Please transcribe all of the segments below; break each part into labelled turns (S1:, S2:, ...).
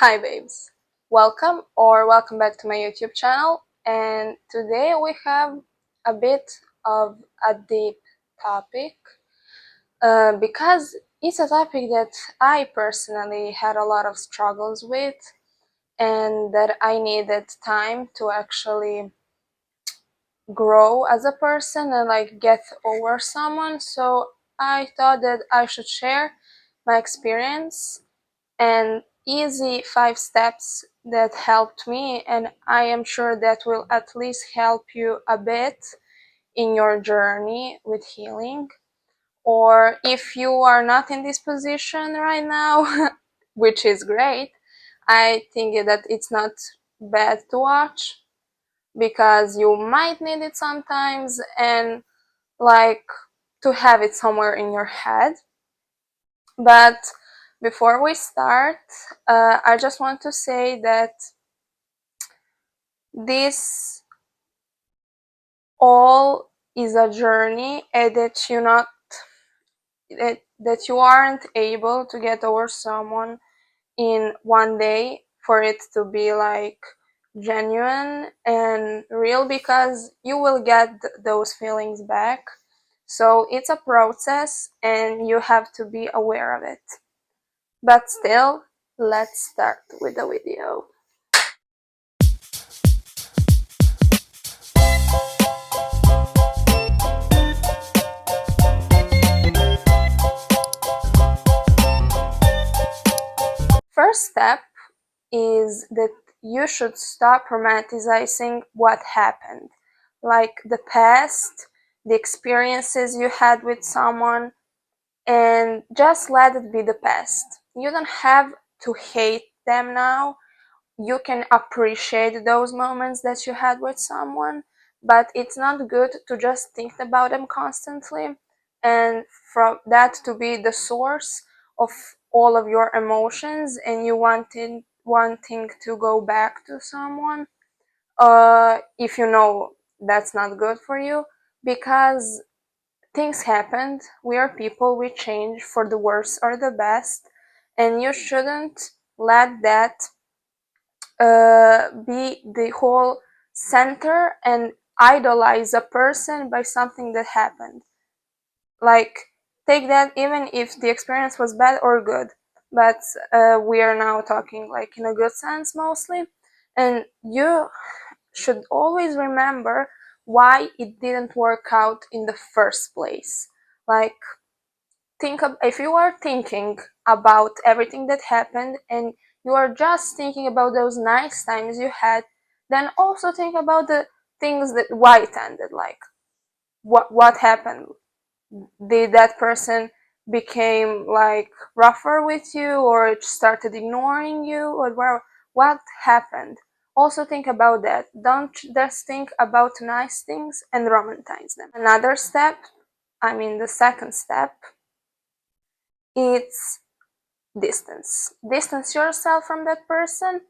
S1: Hi babes, welcome back to my YouTube channel, and today we have a bit of a deep topic because it's a topic that I personally had a lot of struggles with and that I needed time to actually grow as a person and get over someone. So I thought that I should share my experience and easy 5 steps that helped me, and I am sure that will at least help you a bit in your journey with healing. Or if you are not in this position right now, which is great, I think that it's not bad to watch because you might need it sometimes, and like to have it somewhere in your head. But before we start, I just want to say that this all is a journey, and that you aren't able to get over someone in one day for it to be genuine and real, because you will get those feelings back. So it's a process and you have to be aware of it. But still, let's start with the video. First step is that you should stop romanticizing what happened, like the past, the experiences you had with someone, and just let it be the past. You don't have to hate them now. You can appreciate those moments that you had with someone, but it's not good to just think about them constantly and from that to be the source of all of your emotions, and you wanting to go back to someone if you know that's not good for you, because things happened. We are people, we change for the worse or the best, and you shouldn't let that be the whole center and idolize a person by something that happened. Like, take that even if the experience was bad or good, but we are now talking like in a good sense mostly, and you should always remember why it didn't work out in the first place. Like, if you are thinking about everything that happened and you are just thinking about those nice times you had, then also think about the things that why it ended. Like, what happened? Did that person became rougher with you, or it started ignoring you, or what happened? Also think about that. Don't just think about nice things and romanticize them. Another step, I mean the second step, it's distance yourself from that person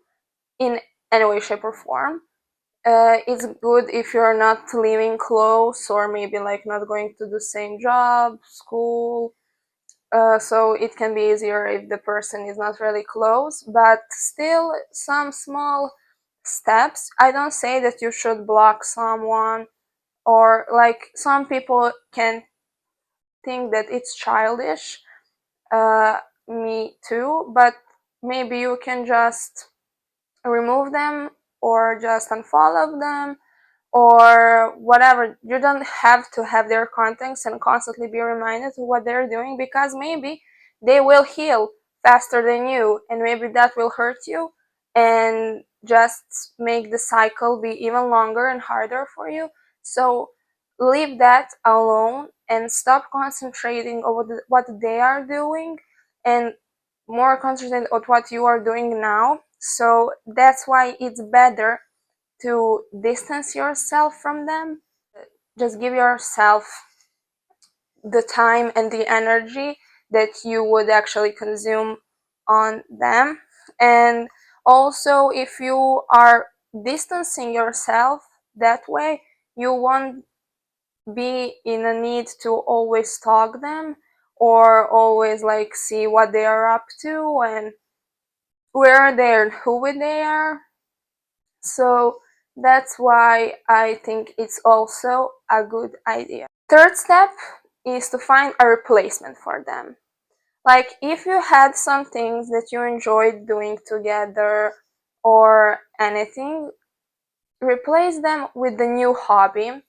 S1: in any way, shape, or form. It's good if you're not living close, or maybe not going to the same job, school. So it can be easier if the person is not really close, but still some small steps. I don't say that you should block someone, or some people can think that it's childish. uh, Me too, but maybe you can just remove them or just unfollow them or whatever. You don't have to have their contacts and constantly be reminded of what they're doing, because maybe they will heal faster than you, and maybe that will hurt you and just make the cycle be even longer and harder for you. So leave that alone and stop concentrating over what they are doing, and more concentrate on what you are doing now. So that's why it's better to distance yourself from them. Just give yourself the time and the energy that you would actually consume on them. And also, if you are distancing yourself that way, you won't be in a need to always stalk them or always see what they are up to and where they are, who they are. So that's why I think it's also a good idea. Third step is to find a replacement for them. Like if you had some things that you enjoyed doing together or anything, replace them with the new hobby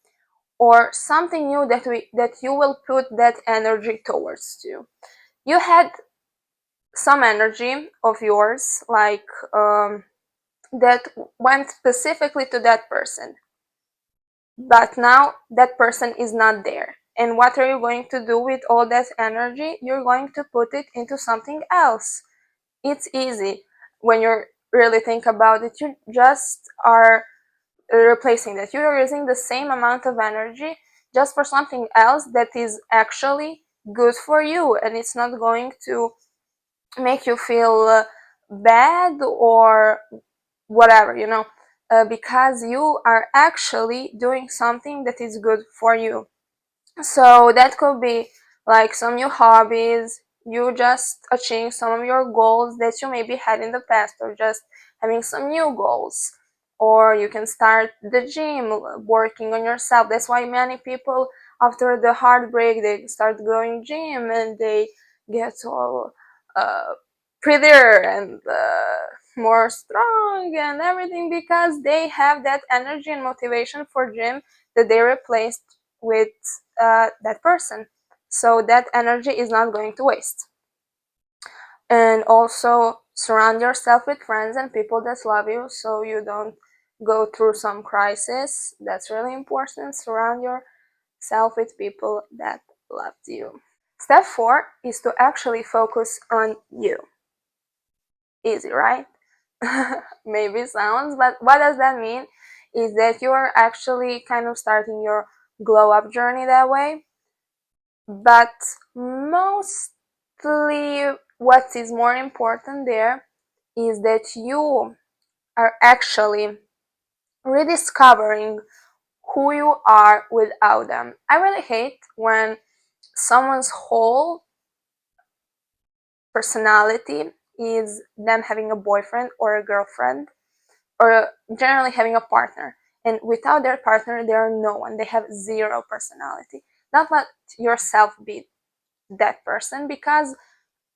S1: or something new that you will put that energy towards to. You had some energy of yours, like that went specifically to that person, but now that person is not there. And what are you going to do with all that energy? You're going to put it into something else. It's easy when you really think about it. You just are replacing that. You're using the same amount of energy just for something else that is actually good for you, and it's not going to make you feel bad or whatever, because you are actually doing something that is good for you. So that could be like some new hobbies, you just achieving some of your goals that you maybe had in the past, or just having some new goals. Or you can start the gym, working on yourself. That's why many people, after the heartbreak, they start going gym and they get all uh, prettier and more strong and everything, because they have that energy and motivation for gym that they replaced with that person. So that energy is not going to waste. And also surround yourself with friends and people that love you so you don't go through some crisis. That's really important. Surround yourself with people that love you. Step 4 is to actually focus on you. Easy, right? Maybe sounds, but what does that mean? Is that you are actually kind of starting your glow up journey that way. But mostly, what is more important there is that you are actually rediscovering who you are without them. I really hate when someone's whole personality is them having a boyfriend or a girlfriend, or generally having a partner, and without their partner they are no one. They have zero personality. Don't let yourself be that person, because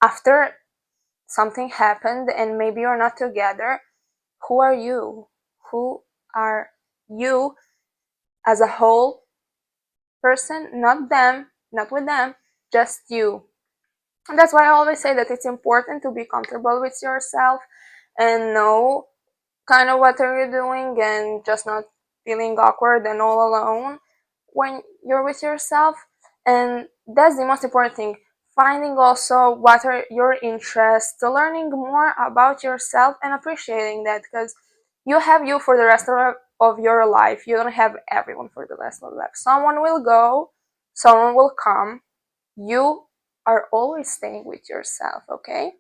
S1: after something happened and maybe you're not together, who are you? Who are you as a whole person? Not them, not with them, just you. And that's why I always say that it's important to be comfortable with yourself and know kind of what are you doing, and just not feeling awkward and all alone when you're with yourself. And that's the most important thing, finding also what are your interests, learning more about yourself and appreciating that, because you have you for the rest of your life. You don't have everyone for the rest of your life. Someone will go, someone will come. You are always staying with yourself, okay?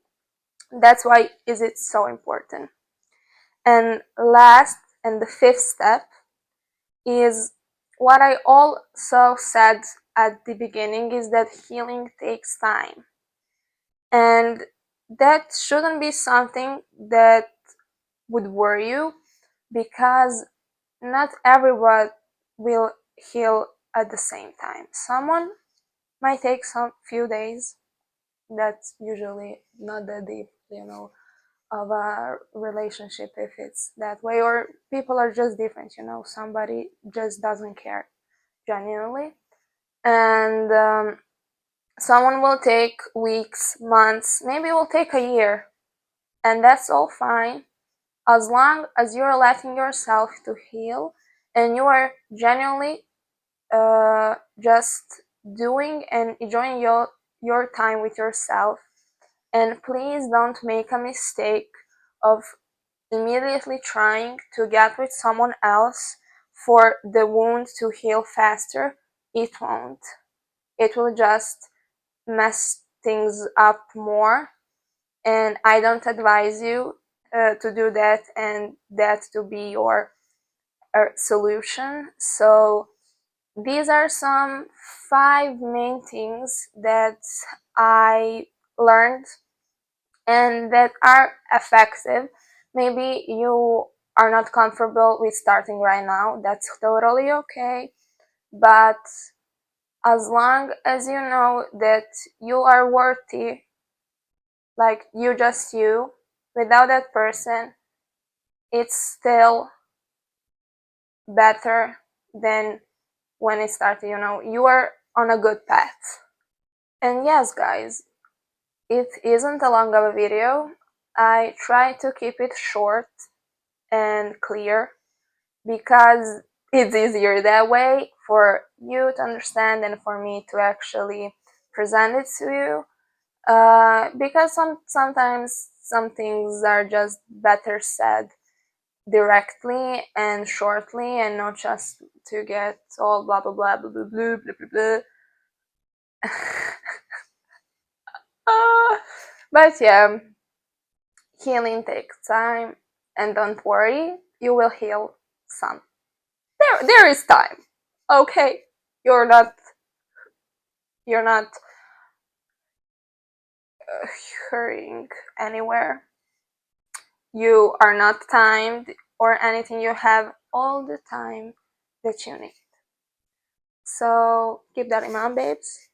S1: That's why is it so important. And last, and the fifth step, is what I also said at the beginning, is that healing takes time. And that shouldn't be something that would worry you, because not everyone will heal at the same time. Someone might take some few days. That's usually not that deep, of a relationship if it's that way, or people are just different, somebody just doesn't care genuinely. And someone will take weeks, months, maybe it will take a year, and that's all fine, as long as you're letting yourself to heal and you are genuinely just doing and enjoying your time with yourself. And please don't make a mistake of immediately trying to get with someone else for the wound to heal faster. It won't. It will just mess things up more. And I don't advise you to do that and that to be your solution. So these are some 5 main things that I learned and that are effective. Maybe you are not comfortable with starting right now, that's totally okay, but as long as you know that you are worthy, like you just you, without that person, it's still better than when it started, you are on a good path. And yes, guys, it isn't a long of a video. I try to keep it short and clear because it's easier that way for you to understand and for me to actually present it to you. Because sometimes some things are just better said directly and shortly and not just to get all blah blah blah blah blah blah blah blah blah. But yeah, healing takes time, and don't worry, you will heal some. There is time. Okay, you're not you're not hurrying anywhere. You are not timed or anything. You have all the time that you need. So keep that in mind, babes,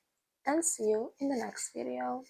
S1: and see you in the next video.